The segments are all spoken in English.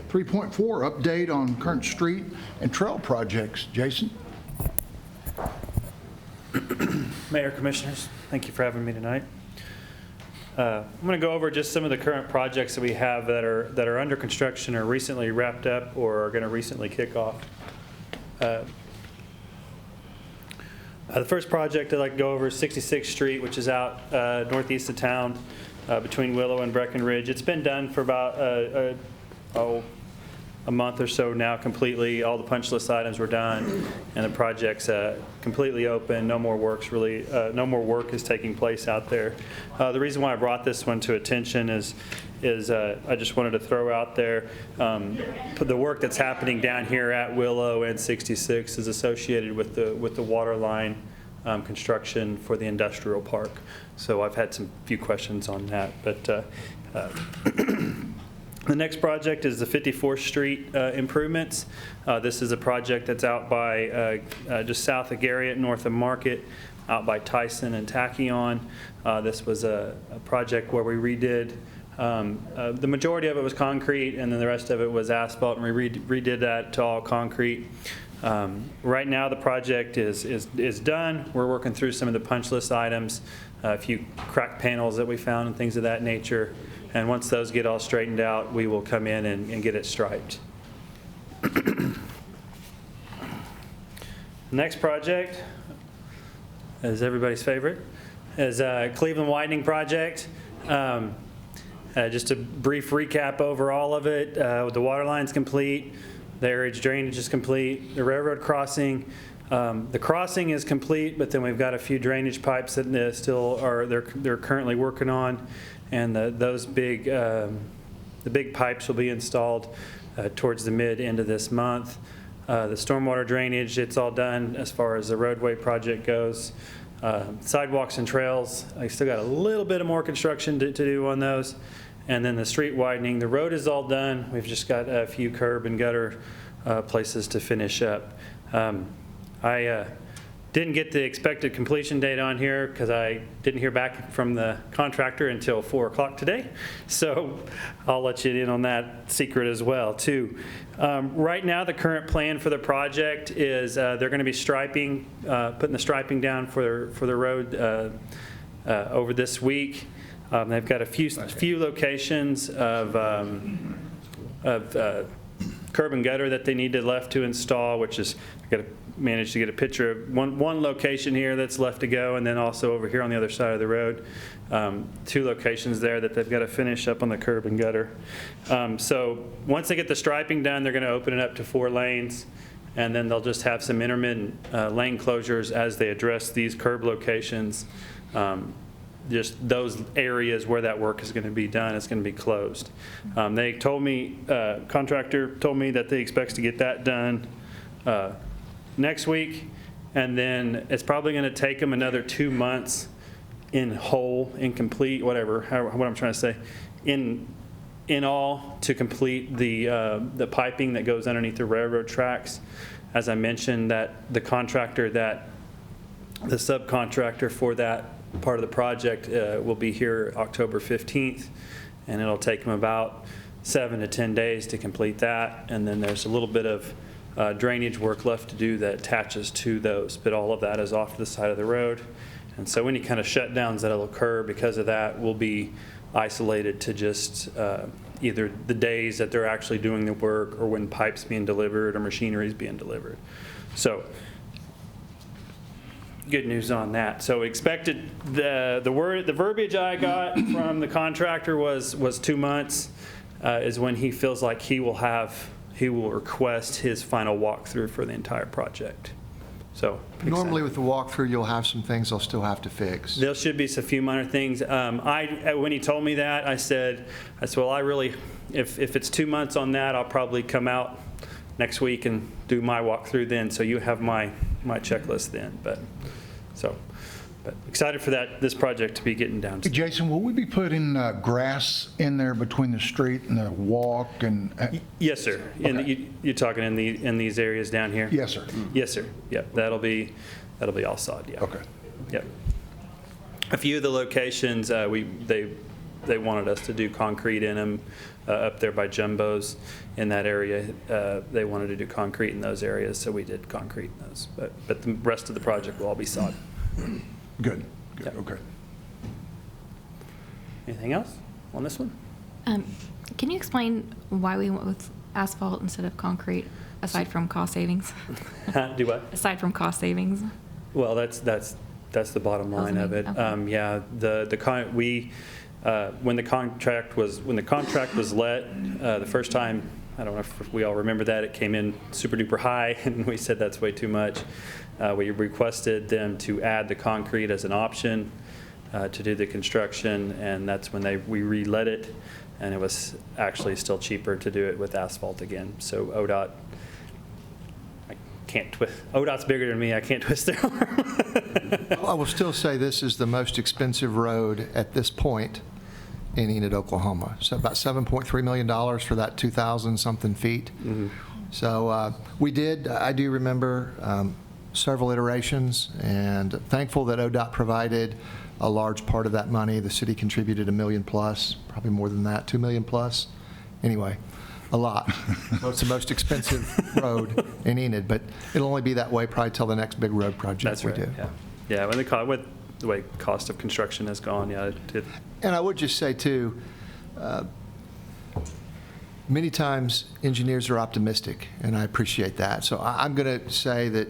3.4, update on current street and trail projects. Jason? Mayor, Commissioners, thank you for having me tonight. I'm going to go over just some of the current projects that we have that are under construction or recently wrapped up or are going to recently kick off. The first project I'd like to go over is 66th Street, which is out northeast of town between Willow and Breckenridge. It's been done for about a month or so now completely. All the punch list items were done and the project's completely open. No more work is taking place out there. The reason why I brought this one to attention is I just wanted to throw out there the work that's happening down here at Willow and 66 is associated with the water line construction for the industrial park. So I've had some few questions on that, but the next project is the 54th Street improvements. This is a project that's out by just south of Garriott, north of Market, out by Tyson and Tachyon. This was a project where we redid, the majority of it was concrete and then the rest of it was asphalt, and we redid that to all concrete. Right now the project is done. We're working through some of the punch list items, a few cracked panels that we found and things of that nature. And once those get all straightened out, we will come in and get it striped. Next project is everybody's favorite, is Cleveland widening project. Just a brief recap over all of it. The water line's complete, the areage drainage is complete, the railroad crossing. The crossing is complete, but then we've got a few drainage pipes that they're currently working on. And the big pipes will be installed towards the end of this month. The stormwater drainage, it's all done as far as the roadway project goes. Sidewalks and trails, I still got a little bit of more construction to do on those. And then the street widening, the road is all done. We've just got a few curb and gutter places to finish up. I didn't get the expected completion date on here because I didn't hear back from the contractor until 4 o'clock today. So I'll let you in on that secret as well too. Right now the current plan for the project is they're going to be striping, putting the striping down for the road over this week. They've got a few locations of curb and gutter that they needed left to install, which is I got to manage to get a picture of one location here that's left to go, and then also over here on the other side of the road, 2 locations there that they've got to finish up on the curb and gutter. So once they get the striping done, they're going to open it up to 4 lanes, and then they'll just have some intermittent lane closures as they address these curb locations. Just those areas where that work is going to be done is going to be closed. They told me, contractor told me that they expects to get that done next week, and then it's probably going to take them another 2 months in whole, incomplete, whatever, what I'm trying to say, in all to complete the piping that goes underneath the railroad tracks. As I mentioned, that the subcontractor for that part of the project will be here October 15th, and it'll take them about 7 to 10 days to complete that. And then there's a little bit of drainage work left to do that attaches to those, but all of that is off to the side of the road. And so any kind of shutdowns that'll occur because of that will be isolated to just either the days that they're actually doing the work or when pipes being delivered or machinery is being delivered. So good news on that. So expected the verbiage I got from the contractor was 2 months is when he feels like he will request his final walkthrough for the entire project. So normally with the walkthrough, you'll have some things they'll still have to fix. There should be a few minor things. When he told me that, I said, well, if it's 2 months on that, I'll probably come out next week and do my walkthrough then. So you have my checklist then. But excited for this project to be getting down. Hey, Jason, will we be putting grass in there between the street and the walk and? Yes, sir. Okay. You're talking in these areas down here? Yes, sir. Yes, sir. Yep. That'll be all sod. Yeah. Okay. Yep. A few of the locations they wanted us to do concrete in them. up there by Jumbo's in that area. They wanted to do concrete in those areas, so we did concrete in those. But the rest of the project will all be sod. Good, good, Yeah. okay. Anything else on this one? Can you explain why we went with asphalt instead of concrete, aside from cost savings? Do what? Aside from cost savings? Well, that's the bottom line of it. Okay. Yeah, when the contract was let, the first time, I don't know if we all remember that, it came in super duper high, and we said that's way too much. We requested them to add the concrete as an option to do the construction, and that's when we re-let it, and it was actually still cheaper to do it with asphalt again. So ODOT, ODOT's bigger than me, I can't twist their arm. I will still say this is the most expensive road at this point in Enid, Oklahoma. So about $7.3 million for that 2,000-something feet. So I do remember several iterations, and thankful that ODOT provided a large part of that money. The city contributed $1 million plus, probably more than that, $2 million plus. Anyway, a lot. So it's the most expensive road in Enid, but it'll only be that way probably till the next big road project That's we right, do. yeah. Yeah, with the way cost of construction has gone, yeah. And I would just say, too, many times engineers are optimistic, and I appreciate that. So I'm going to say that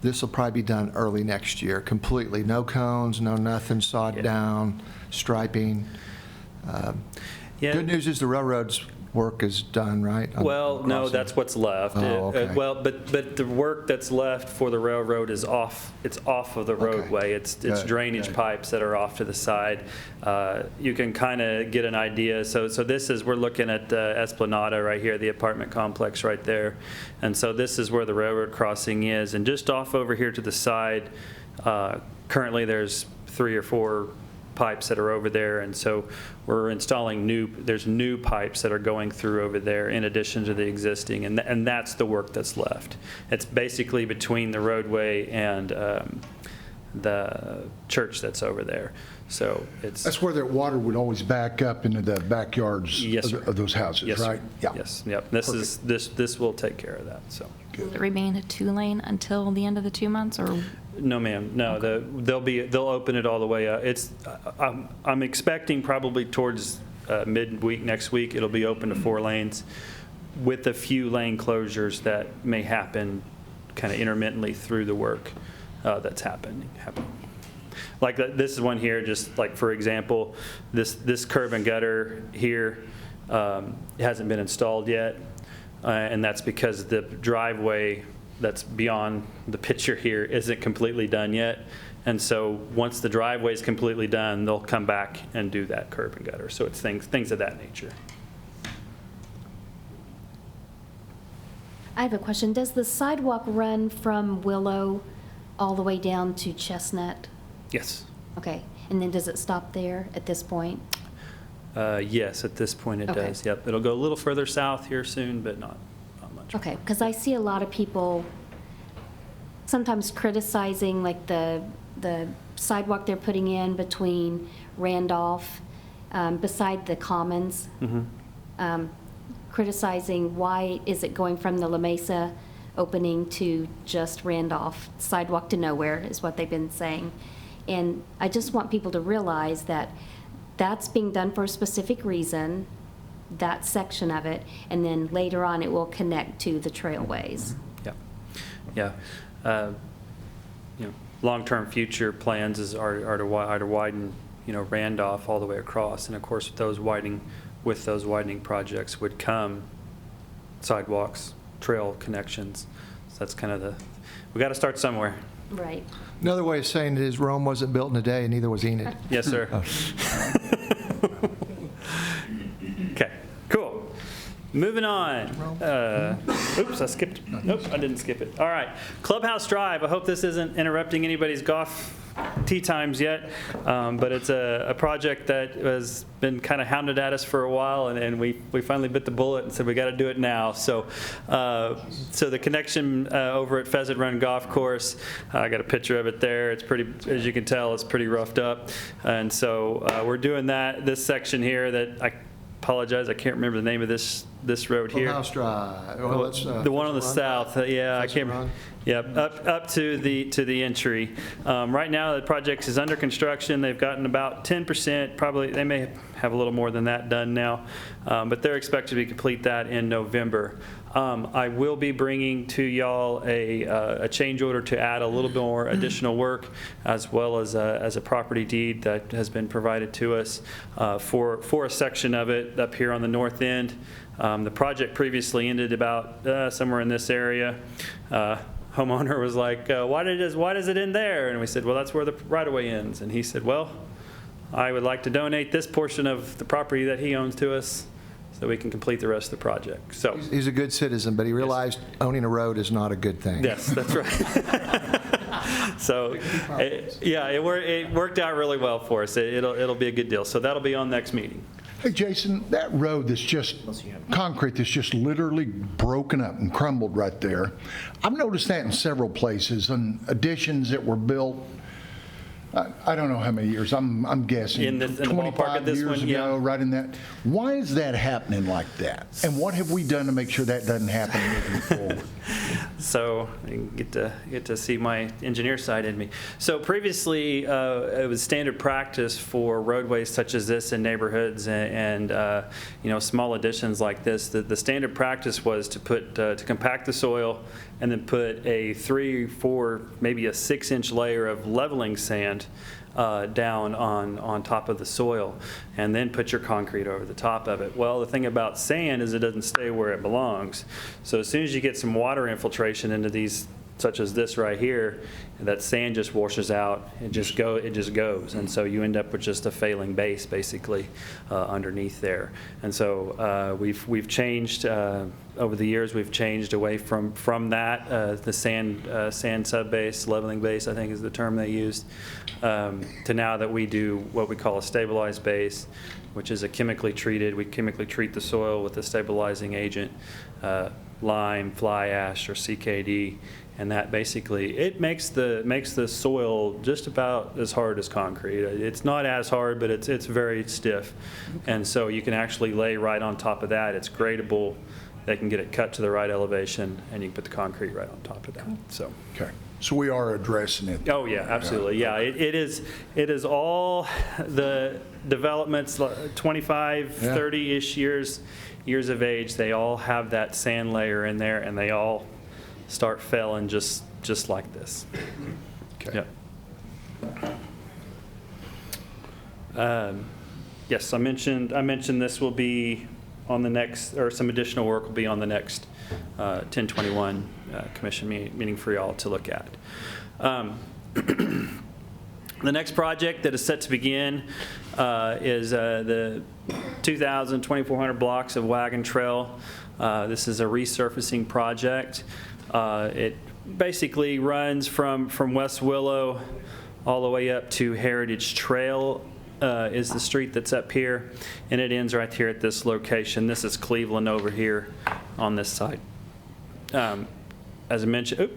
this will probably be done early next year, completely. No cones, no nothing, sawed down, striping. Yeah. Good news is the railroad's work is done, right? on Well, no, crossing? that's what's left. Oh, okay. But the work that's left for the railroad is off. It's off of the roadway. It's Good, drainage good. pipes that are off to the side. You can kind of get an idea. So we're looking at Esplanada right here, the apartment complex right there. And so this is where the railroad crossing is. And just off over here to the side, currently there's 3 or 4 pipes that are over there, and so we're installing there's new pipes that are going through over there in addition to the existing, and that's the work that's left. It's basically between the roadway and the church that's over there. So it's That's where that water would always back up into the backyards Yes, sir. of those houses, yes, sir. right? Yeah. Yes, yep. This will take care of that. So. Will it remain a 2-lane until the end of the 2 months, or? No, ma'am. No, they'll open it all the way up. I'm expecting probably towards midweek next week it'll be open to 4 lanes, with a few lane closures that may happen kind of intermittently through the work that's happening. Like this is one here, just like for example, this curb and gutter here hasn't been installed yet, and that's because the driveway that's beyond the picture here isn't completely done yet. And so once the driveway is completely done, they'll come back and do that curb and gutter. So it's things of that nature. I have a question. Does the sidewalk run from Willow all the way down to Chestnut? Yes. Okay, and then does it stop there at this point? Yes, at this point it Okay. does. Yep. It'll go a little further south here soon, but not much. Okay, because I see a lot of people sometimes criticizing like the sidewalk they're putting in between Randolph, beside the Commons, criticizing why is it going from the La Mesa opening to just Randolph, sidewalk to nowhere is what they've been saying. And I just want people to realize that that's being done for a specific reason, that section of it, and then later on it will connect to the trailways. Yeah. Long-term future plans are to widen, Randolph all the way across. And of course, with those widening projects would come sidewalks, trail connections. So that's kind of we got to start somewhere. Right. Another way of saying it is Rome wasn't built in a day, and neither was Enid. Yes, sir. Okay, cool. Moving on. Oops, I skipped. Nope, I didn't skip it. All right, Clubhouse Drive. I hope this isn't interrupting anybody's golf tee times yet, but it's a project that has been kind of hounded at us for a while, and we finally bit the bullet and said we got to do it now. So the connection over at Pheasant Run Golf Course, I got a picture of it there. It's pretty, as you can tell, it's pretty roughed up, and so we're doing this section here that apologize, I can't remember the name of this road here. House Drive. Well, it's, The one on the south, yeah, I can't. Run. Yep, up to the entry. Right now, the project is under construction. They've gotten about 10%, probably, they may have a little more than that done now, but they're expected to complete that in November. I will be bringing to y'all a change order to add a little bit more additional work, as well as a property deed that has been provided to us for a section of it up here on the north end. The project previously ended about somewhere in this area. Homeowner was like, why does it end there? And we said, well, that's where the right-of-way ends. And he said, well, I would like to donate this portion of the property that he owns to us so we can complete the rest of the project. So, He's a good citizen, but he realized owning a road is not a good thing. yes, that's right. So, it worked out really well for us. It'll be a good deal. So that'll be on next meeting. Hey, Jason, that road that's just concrete that's just literally broken up and crumbled right there, I've noticed that in several places, and additions that were built, I don't know how many years, I'm guessing. In the ballpark of this 25 years one, yeah. ago, right in that. Why is that happening like that? And what have we done to make sure that doesn't happen moving forward? So you get to see my engineer side in me. So previously, it was standard practice for roadways such as this in neighborhoods and small additions like this. The standard practice was to put to compact the soil and then put a 3, 4, maybe a 6-inch layer of leveling sand down on top of the soil, and then put your concrete over the top of it. Well, the thing about sand is it doesn't stay where it belongs. So as soon as you get some water infiltration into these, such as this right here, that sand just washes out. It just goes, and so you end up with just a failing base basically underneath there. And so we've changed over the years. We've changed away from that the sand subbase, leveling base, I think is the term they used, to now that we do what we call a stabilized base, which is a chemically treated. We chemically treat the soil with a stabilizing agent, lime, fly ash, or CKD. And that basically, it makes the soil just about as hard as concrete. It's not as hard, but it's very stiff. And so you can actually lay right on top of that. It's gradable. They can get it cut to the right elevation, and you can put the concrete right on top of that. So. Okay, so we are addressing it. Oh, yeah, absolutely. Yeah, it is all the developments, 25, 30-ish years of age, they all have that sand layer in there, and they all start failing just like this. Okay. Yep. Yes, I mentioned this will be on the next, or some additional work will be on the next 1021 commission meeting for y'all to look at. The next project that is set to begin is the 2,400 blocks of wagon trail. This is a resurfacing project. It basically runs from West Willow all the way up to Heritage Trail is the street that's up here, and it ends right here at this location. This is Cleveland over here on this side. As I mentioned,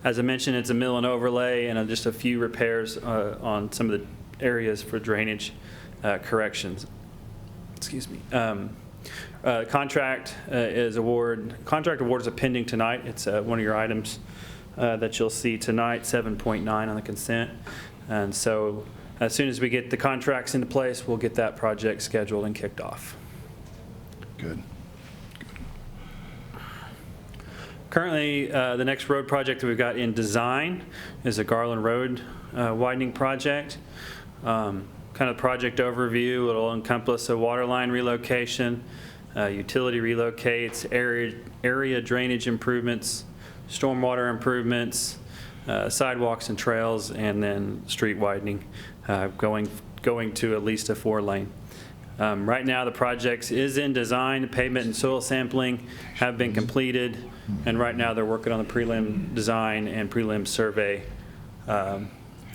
it's a mill and overlay and just a few repairs on some of the areas for drainage corrections. Excuse me. Contract award is pending tonight. It's one of your items that you'll see tonight, 7.9 on the consent. And so as soon as we get the contracts into place, we'll get that project scheduled and kicked off. Good. Currently, the next road project that we've got in design is a Garland Road widening project. Kind of project overview, it'll encompass a water line relocation, utility relocates, area drainage improvements, stormwater improvements, sidewalks and trails, and then street widening, going to at least a 4-lane. Right now, the project is in design. Pavement and soil sampling have been completed, and right now they're working on the prelim design and prelim survey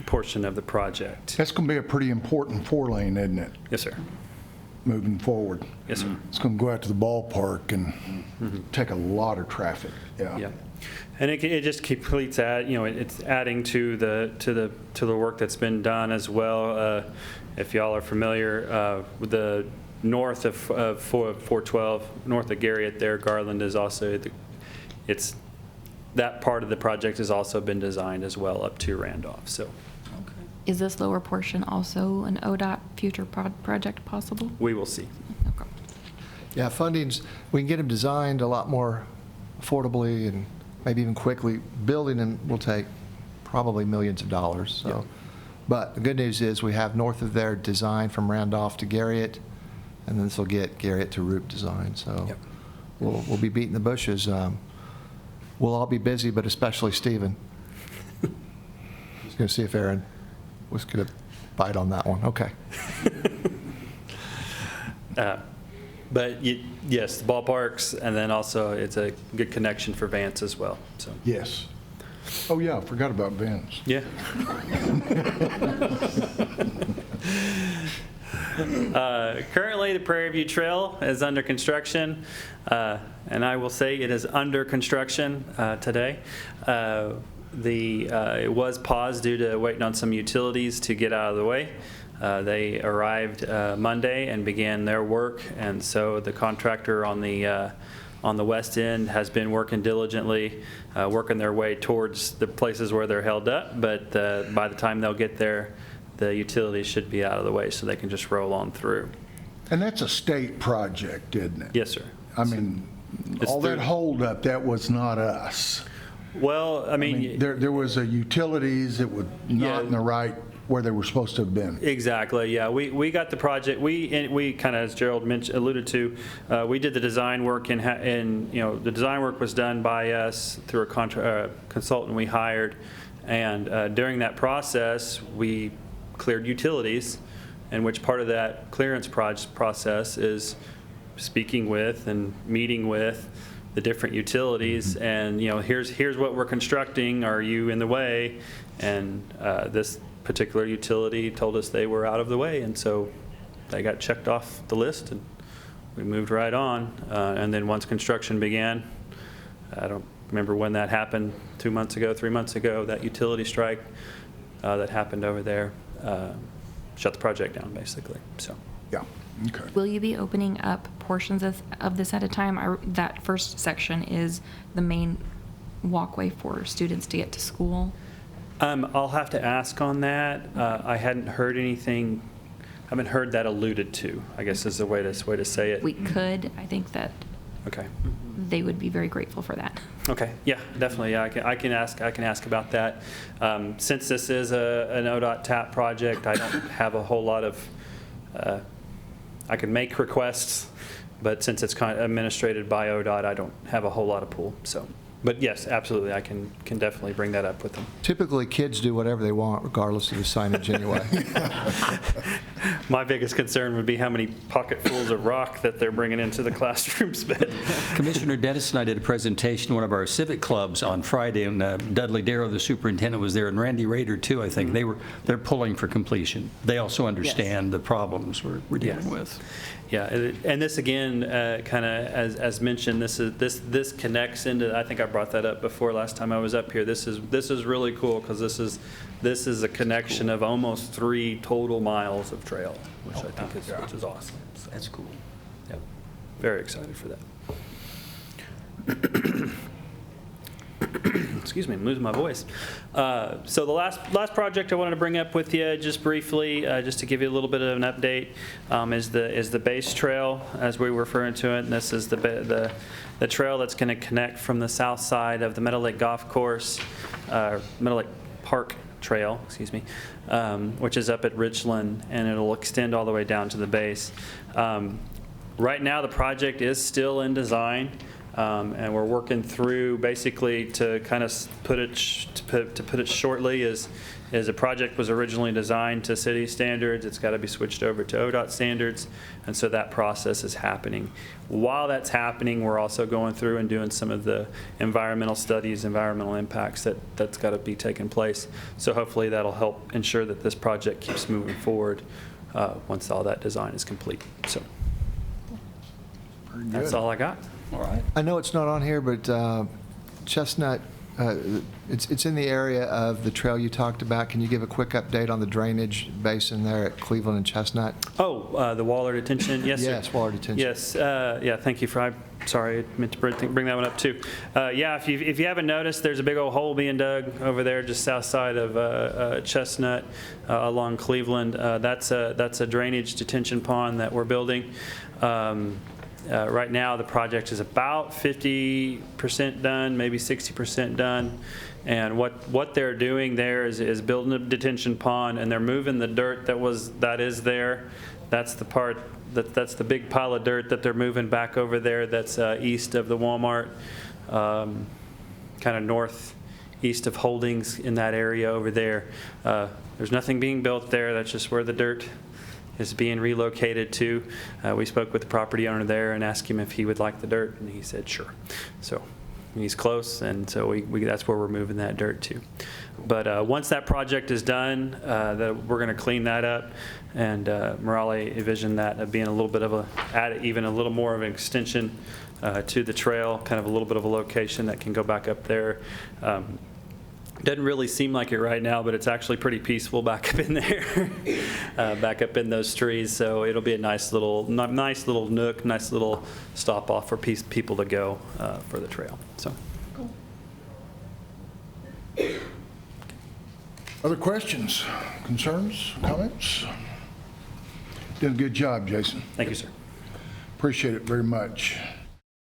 portion of the project. That's going to be a pretty important 4-lane, isn't it, Yes, sir. moving forward? Yes, sir. It's going to go out to the ballpark and take a lot of traffic. Yeah. And it just completes it's adding to the work that's been done as well. If y'all are familiar, with the north of 412, north of Garriott there, Garland is also, that part of the project has also been designed as well up to Randolph, so. Is this lower portion also an ODOT future project possible? We will see. Okay. Yeah, fundings, we can get them designed a lot more affordably and maybe even quickly. Building them will take probably millions of dollars, so. Yeah. But the good news is we have north of there design from Randolph to Garriott, and then this will get Garriott to Root design, so. Yep. We'll be beating the bushes. We'll all be busy, but especially Stephen. Just going to see if Aaron was going to bite on that one. Okay. But yes, the ballparks, and then also it's a good connection for Vance as well, so. Yes. Oh, yeah, I forgot about Vince. Yeah. Currently, the Prairie View Trail is under construction, and I will say it is under construction today. It was paused due to waiting on some utilities to get out of the way. They arrived Monday and began their work, and so the contractor on the west end has been working diligently, working their way towards the places where they're held up, but by the time they'll get there, the utilities should be out of the way so they can just roll on through. And that's a state project, isn't it? Yes, sir. I mean, It's all that through- holdup, that was not us. Well, I mean, There was a utilities that were Yeah. not in the right, where they were supposed to have been. exactly, yeah. We got the project, we kind of, as Gerald alluded to, we did the design work and the design work was done by us through a consultant we hired. And during that process, we cleared utilities, and which part of that clearance process is speaking with and meeting with the different utilities, and here's what we're constructing. Are you in the way? And this particular utility told us they were out of the way, and so they got checked off the list, and we moved right on. And then once construction began, I don't remember when that happened, 2 months ago, 3 months ago, that utility strike that happened over there shut the project down, basically. So. Yeah, okay. Will you be opening up portions of this at a time? That first section is the main walkway for students to get to school. I'll have to ask on that. I hadn't heard anything. I haven't heard that alluded to, I guess is the way to say it. We could. I think that Okay. they would be very grateful for that. Okay. Yeah, definitely. Yeah, I can ask about that. Since this is an ODOT TAP project, I don't have a whole lot of. I can make requests, but since it's kind of administrated by ODOT, I don't have a whole lot of pull. So, but yes, absolutely, I can definitely bring that up with them. Typically, kids do whatever they want regardless of the signage anyway. My biggest concern would be how many pocketfuls of rock that they're bringing into the classrooms. But Commissioner Dennis and I did a presentation in one of our civic clubs on Friday, and Dudley Darrow, the superintendent, was there, and Randy Rader, too, I think. They're pulling for completion. They also understand the problems we're dealing with. yeah, and this again, kind of as mentioned, this connects into. I think I brought that up before last time I was up here. This is really cool because this is a connection of almost 3 total miles of trail, which I think is awesome. So, That's cool. yeah, very excited for that. Excuse me, I'm losing my voice. So the last project I wanted to bring up with you, just briefly, just to give you a little bit of an update, is the base trail, as we were referring to it. And this is the trail that's going to connect from the south side of the Meadow Lake Golf Course, Meadow Lake Park Trail, excuse me, which is up at Richland, and it'll extend all the way down to the base. Right now, the project is still in design. And we're working through basically to kind of put it shortly is a project was originally designed to city standards. It's got to be switched over to ODOT standards, and so that process is happening. While that's happening, we're also going through and doing some of the environmental studies, environmental impacts that's got to be taking place. So hopefully that'll help ensure that this project keeps moving forward once all that design is complete. So that's all I got. All right. I know it's not on here, but Chestnut, it's in the area of the trail you talked about. Can you give a quick update on the drainage basin there at Cleveland and Chestnut? Oh, the Waller detention, yes, sir. Yes, Waller detention. Yes, yeah, thank you, I'm sorry, I meant to bring that one up too. Yeah, if you haven't noticed, there's a big old hole being dug over there just south side of Chestnut along Cleveland. That's a drainage detention pond that we're building. Right now, the project is about 50% done, maybe 60% done. And what they're doing there is building a detention pond, and they're moving the dirt that is there. That's the part, that's the big pile of dirt that they're moving back over there that's east of the Walmart, kind of northeast of Holdings in that area over there. There's nothing being built there. That's just where the dirt is being relocated to. We spoke with the property owner there and asked him if he would like the dirt, and he said sure. So he's close, and so that's where we're moving that dirt to. But once that project is done, we're going to clean that up, and Morale envisioned that being a little bit of even a little more of an extension to the trail, kind of a little bit of a location that can go back up there. Doesn't really seem like it right now, but it's actually pretty peaceful back up in there, back up in those trees. So it'll be a nice little nook, nice little stop off for people to go for the trail. So. Other questions, concerns, comments? Did a good job, Jason. Thank you, sir. Appreciate it very much.